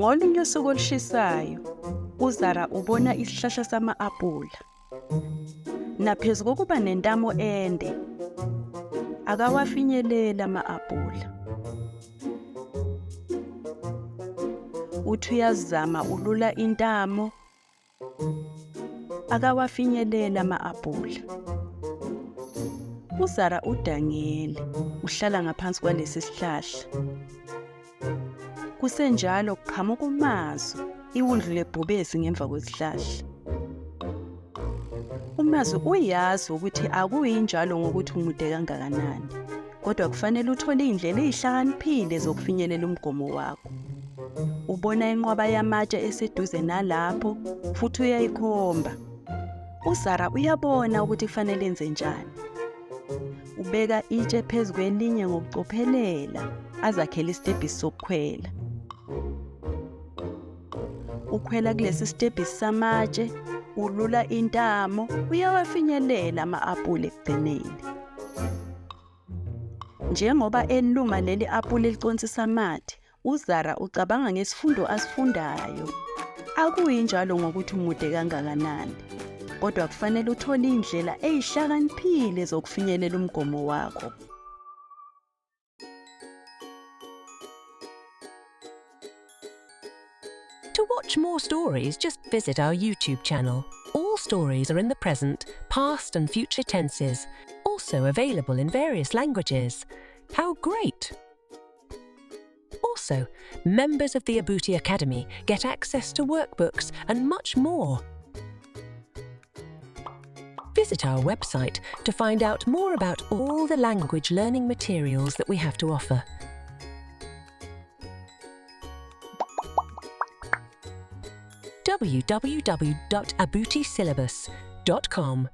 Ngolunye usuku olushisayo, uZara ubona isihlahla sama-aphula. Naphezu kokuba nentamo ende, akawafinyelela ama-aphula. Uthi uyazama ulula intamo, akawafinyelela ama-aphula. uZara udangele, uhlala ngaphansi kwalesi sihlahla. Kusenjalo kuqhamuka uMazu, iwundlu lebhubesi ngemva kwesihlahla. uMazu uyazi ukuthi akuyinjalo ngokuthi umude kangakanani, kodwa kufanele uthole indlela ezihlakaniphile zokufinyelela umgomo wakho. Ubona inqwaba yamatshe eseduze nalapho futhi uyayikhomba. uZara uyabona ukuthi kufanele enze njani. Ubeka itshe phezu kwelinye ngokucophelela, azakhela isitebhisi sokukhwela. Ukhwela kulesi sitebhisi samatshe, ulula intamo, uyawafinyelela ama-aphula ekugcineni. Njengoba eluma leli aphula eliconsisa amathe, uZara ucabanga ngesifundo asifundayo. Akuyinjalo ngokuthi umude kangakanani, kodwa kufanele uthole indlela ezihlakaniphile zokufinyelela umgomo wakho. To watch more stories, just visit our YouTube channel. All stories are in the present, past and future tenses, also available in various languages. How great! Also, members of the Abuti Academy get access to workbooks and much more. Visit our website to find out more about all the language learning materials that we have to offer. www.abutisyllabus.com